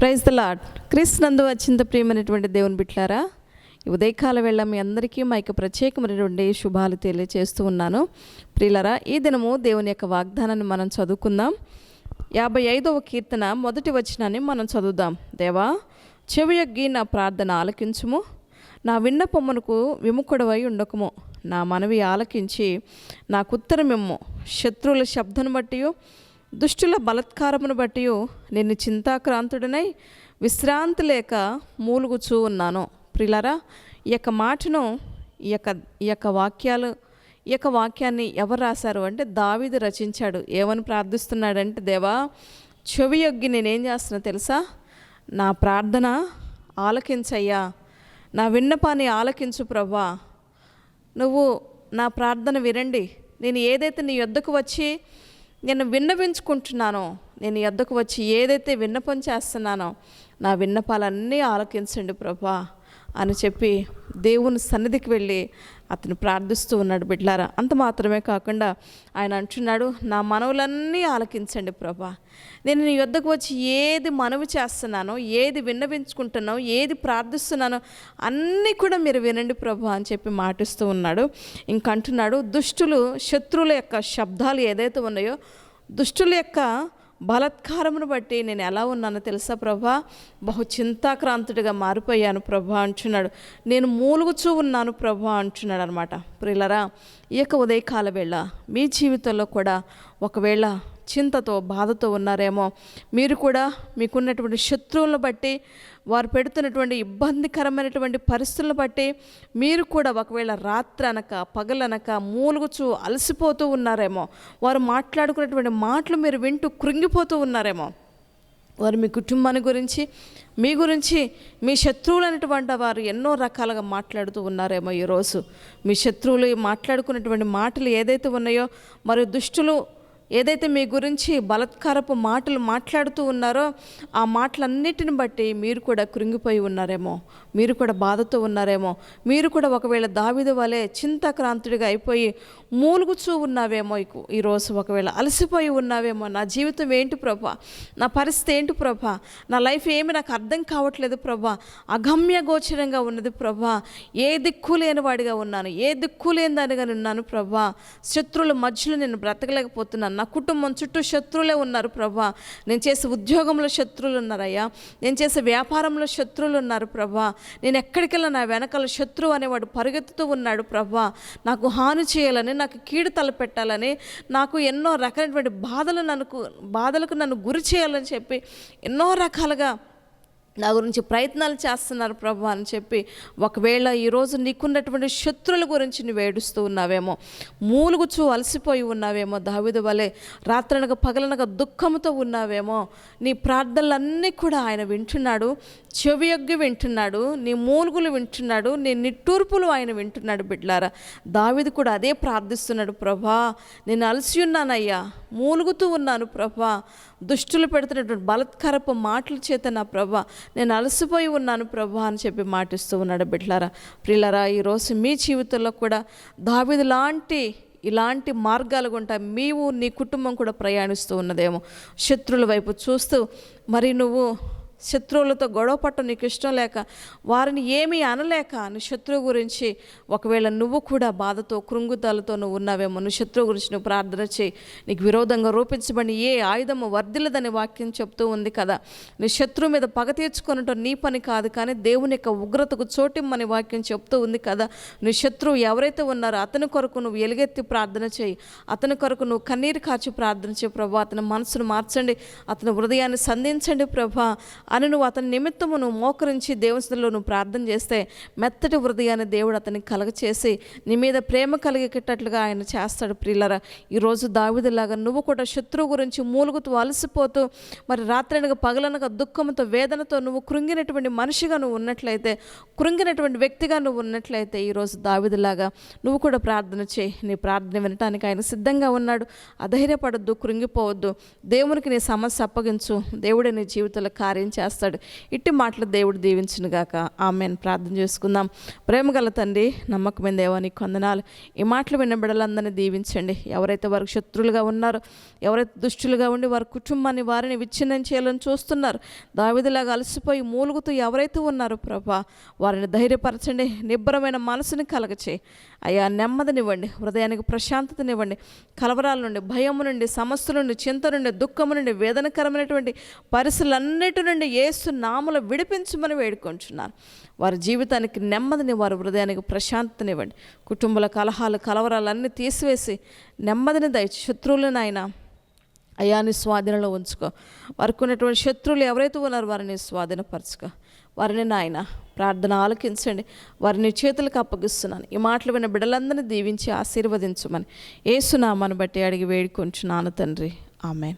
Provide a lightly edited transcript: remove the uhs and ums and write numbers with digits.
Praise the lord. క్రీస్తునందు అత్యంత ప్రియమైనటువంటి దేవుని బిడ్డలారా, ఈ ఉదయకాల వేళ మీ అందరికీ మా యొక్క ప్రత్యేకమైనటువంటి శుభాలు తెలియజేస్తూ ఉన్నాను. ప్రియులారా, ఈ దినము దేవుని యొక్క వాగ్దానాన్ని మనం చదువుకుందాం. 55వ కీర్తన మొదటి వచనాన్ని మనం చదువుదాం. దేవా, చెవియొగ్గి నా ప్రార్థన ఆలకించుము, నా విన్నపమునకు విముఖుడవై ఉండకము. నా మనవి ఆలకించి నాకు ఉత్తరమిమ్ము. శత్రువుల శబ్దను బట్టి, దుష్టుల బలత్కారమును బట్టి నేను చింతాక్రాంతుడనై విశ్రాంతి లేక మూలుగుచూ ఉన్నాను. ప్రియులారా, ఈ యొక్క మాటను ఈ యొక్క వాక్యాన్ని ఎవరు రాశారు అంటే దావీదు రచించాడు. ఏమని ప్రార్థిస్తున్నాడంటే, దేవా, చెవియొగ్గి నేనేం చేస్తున్నా తెలుసా? నా ప్రార్థన ఆలకించయ్యా, నా విన్నపాన్ని ఆలకించు ప్రభా. నువ్వు నా ప్రార్థన వినండి. నేను ఏదైతే నీ యొద్దకు వచ్చి నేను విన్నవించుకుంటున్నానో, నేను యొద్దకు వచ్చి ఏదైతే విన్నపం చేస్తున్నానో, నా విన్నపాలన్నీ ఆలకించండి ప్రభా అని చెప్పి దేవుని సన్నిధికి వెళ్ళి అతను ప్రార్థిస్తూ ఉన్నాడు. బిడ్లారా, అంత మాత్రమే కాకుండా ఆయన అంటున్నాడు, నా మనవులన్నీ ఆలకించండి ప్రభా. నేను నీ యొద్దకు వచ్చి ఏది మనవి చేస్తున్నానో, ఏది విన్నవించుకుంటున్నానో, ఏది ప్రార్థిస్తున్నానో అన్నీ కూడా మీరు వినండి ప్రభా అని చెప్పి మాటిస్తూ ఉన్నాడు. ఇంకంటున్నాడు, శత్రువుల యొక్క శబ్దాలు ఏదైతే ఉన్నాయో, దుష్టుల యొక్క బలత్కారమును బట్టి నేను ఎలా ఉన్నానో తెలుసా ప్రభా? బహు చింతాక్రాంతుడిగా మారిపోయాను ప్రభా అంటున్నాడు. నేను మూలుగుచూ ఉన్నాను ప్రభా అంటున్నాడు అనమాట. ప్రియులరా, ఈ యొక్క ఉదయకాల వేళ మీ జీవితంలో కూడా ఒకవేళ చింతతో బాధతో ఉన్నారేమో, మీరు కూడా మీకున్నటువంటి శత్రువులను బట్టి, వారు పెడుతున్నటువంటి ఇబ్బందికరమైనటువంటి పరిస్థితులను బట్టి మీరు కూడా ఒకవేళ రాత్రి అనక పగలనక మూలుగుచూ అలసిపోతూ ఉన్నారేమో, వారు మాట్లాడుకున్నటువంటి మాటలు మీరు వింటూ కృంగిపోతూ ఉన్నారేమో, వారు మీ కుటుంబాన్ని గురించి, మీ గురించి, మీ శత్రువులు అనేటువంటి వారు ఎన్నో రకాలుగా మాట్లాడుతూ ఉన్నారేమో. ఈరోజు మీ శత్రువులు మాట్లాడుకున్నటువంటి మాటలు ఏదైతే ఉన్నాయో, మరియు దుష్టులు ఏదైతే మీ గురించి బలత్కారపు మాటలు మాట్లాడుతూ ఉన్నారో, ఆ మాటలన్నిటిని బట్టి మీరు కూడా కృంగిపోయి ఉన్నారేమో, మీరు కూడా బాధతో ఉన్నారేమో, మీరు కూడా ఒకవేళ దావీదు వలె చింతాక్రాంతుడిగా అయిపోయి మూలుగుచూ ఉన్నావేమో. ఈరోజు ఒకవేళ అలసిపోయి ఉన్నావేమో. నా జీవితం ఏంటి ప్రభా? నా పరిస్థితి ఏంటి ప్రభా? నా లైఫ్ ఏమి నాకు అర్థం కావట్లేదు ప్రభా, అగమ్య గోచరంగా ఉన్నది ప్రభా, ఏ దిక్కు లేని వాడిగా ఉన్నాను, ఏ దిక్కు లేని దానిగా ఉన్నాను ప్రభా. శత్రువుల మధ్యలో నేను బ్రతకలేకపోతున్నాను. నా కుటుంబం చుట్టూ శత్రువులే ఉన్నారు ప్రభా. నేను చేసే ఉద్యోగంలో శత్రువులు ఉన్నారయ్యా, నేను చేసే వ్యాపారంలో శత్రువులు ఉన్నారు ప్రభా. నేను ఎక్కడికెళ్ళా నా వెనకాల శత్రువు అనేవాడు పరిగెత్తుతూ ఉన్నాడు ప్రభా. నాకు హాని చేయాలని, నాకు కీడు తలపెట్టాలని, నాకు ఎన్నో రకాలైనటువంటి బాధలకు నన్ను గురి చేయాలని చెప్పి ఎన్నో రకాలుగా నా గురించి ప్రయత్నాలు చేస్తున్నారు ప్రభా అని చెప్పి ఒకవేళ ఈరోజు నీకున్నటువంటి శత్రువుల గురించి నువ్వు ఏడుస్తూ ఉన్నావేమో, మూలుగుచూ అలసిపోయి ఉన్నావేమో, దావీదు వలె రాత్రనగా పగలనగా దుఃఖంతో ఉన్నావేమో. నీ ప్రార్థనలన్నీ కూడా ఆయన వింటున్నాడు, చెవియొగ్గి వింటున్నాడు, నీ మూలుగులు వింటున్నాడు, నీ నిట్టూర్పులు ఆయన వింటున్నాడు. బిడ్లారా, దావీదు కూడా అదే ప్రార్థిస్తున్నాడు. ప్రభా, నేను అలసి ఉన్నానయ్యా, మూలుగుతూ ఉన్నాను ప్రభా, దుష్టులు పెడుతున్నటువంటి బలత్కారపు మాటల చేత నా ప్రభా నేను అలసిపోయి ఉన్నాను ప్రభా అని చెప్పి మాటిస్తూ ఉన్నాడు. బిడ్లారా, ప్రియులారా, ఈరోజు మీ జీవితంలో కూడా దావీదు ఇలాంటి మార్గాలు గుంటా నీ కుటుంబం కూడా ప్రయాణిస్తూ ఉన్నదేమో. శత్రువుల వైపు చూస్తూ మరి నువ్వు శత్రువులతో గొడవ పట్టడం నీకు ఇష్టం లేక, వారిని ఏమీ అనలేక నీ శత్రువు గురించి ఒకవేళ నువ్వు కూడా బాధతో కృంగుతాలతో నువ్వు ఉన్నావేమో. నువ్వు శత్రువు గురించి నువ్వు ప్రార్థన చేయి. నీకు విరోధంగా రూపించబడి ఏ ఆయుధము వర్ధిల్లదని వాక్యం చెప్తూ ఉంది కదా. నీ శత్రువు మీద పగ తీర్చుకొనటం నీ పని కాదు, కానీ దేవుని యొక్క ఉగ్రతకు చోటిమ్మని వాక్యం చెప్తూ ఉంది కదా. నీ శత్రువు ఎవరైతే ఉన్నారో అతని కొరకు నువ్వు ఎలుగెత్తి ప్రార్థన చేయి, అతని కొరకు నువ్వు కన్నీరు కార్చి ప్రార్థన చేయి. ప్రభా, అతని మనసును మార్చండి, అతని హృదయాన్ని సంధించండి ప్రభా అని నువ్వు అతని నిమిత్తము నువ్వు మోకరించి దేవునిలో నువ్వు ప్రార్థన చేస్తే మెత్తటి హృదయాన్ని దేవుడు అతనికి కలగచేసి నీ మీద ప్రేమ కలిగేటట్లుగా ఆయన చేస్తాడు. ప్రియులరా, ఈరోజు దావీదులాగా నువ్వు కూడా శత్రువు గురించి మూలుగుతూ అలసిపోతూ మరి రాత్రనగా పగలనగా దుఃఖంతో వేదనతో నువ్వు కృంగినటువంటి మనిషిగా నువ్వు ఉన్నట్లయితే, కృంగినటువంటి వ్యక్తిగా నువ్వు ఉన్నట్లయితే ఈరోజు దావీదులాగా నువ్వు కూడా ప్రార్థన చేయి. నీ ప్రార్థన వినటానికి ఆయన సిద్ధంగా ఉన్నాడు. అధైర్యపడొద్దు, కృంగిపోవద్దు. దేవునికి నీ సమస్య అప్పగించు. దేవుడే నీ జీవితంలో కార్యం చేస్తాడు. ఇట్టి మాటలు దేవుడు దీవించునుగాక. ఆమెన్. ప్రార్థన చేసుకుందాం. ప్రేమగల తండ్రి, నమ్మకమైన దేవా, నీకు వందనాలు. ఈ మాటలు విన్న బిడ్డలందరినీ దీవించండి. ఎవరైతే వారికి శత్రువులుగా ఉన్నారో, ఎవరైతే దుష్టులుగా ఉండి వారి కుటుంబాన్ని వారిని విచ్ఛిన్నం చేయాలని చూస్తున్నారు, దావీదులాగా అలసిపోయి మూలుగుతూ ఎవరైతే ఉన్నారో ప్రభా, వారిని ధైర్యపరచండి. నిబ్బరమైన మనసుని కలగచేయి అయ్యా. నెమ్మదినివ్వండి, హృదయానికి ప్రశాంతతనివ్వండి. కలవరాల నుండి, భయము నుండి, సమస్యల నుండి, చింత నుండి, దుఃఖము నుండి, వేదనకరమైనటువంటి పరిస్థితులన్నిటి నుండి యేసు నామములో విడిపించమని వేడుకొంచున్నాను. వారి జీవితానికి నెమ్మదిని, వారి హృదయానికి ప్రశాంతతనివ్వండి. కుటుంబాల కలహాలు, కలవరాలన్నీ తీసివేసి నెమ్మదిని దయచి శత్రువులను ఆయన అయ్యా నీ స్వాధీనంలో ఉంచుకో. వారికి ఉన్నటువంటి శత్రువులు ఎవరైతే ఉన్నారో వారిని స్వాధీనపరచుకో. వారిని నాయన ప్రార్థన ఆలకించండి. వారిని చేతులకు అప్పగిస్తున్నాను. ఈ మాటలు విన్న బిడ్డలందరినీ దీవించి ఆశీర్వదించమని యేసు నామమును బట్టి అడిగి వేడుకొంచున్నాను తండ్రి. ఆమెన్.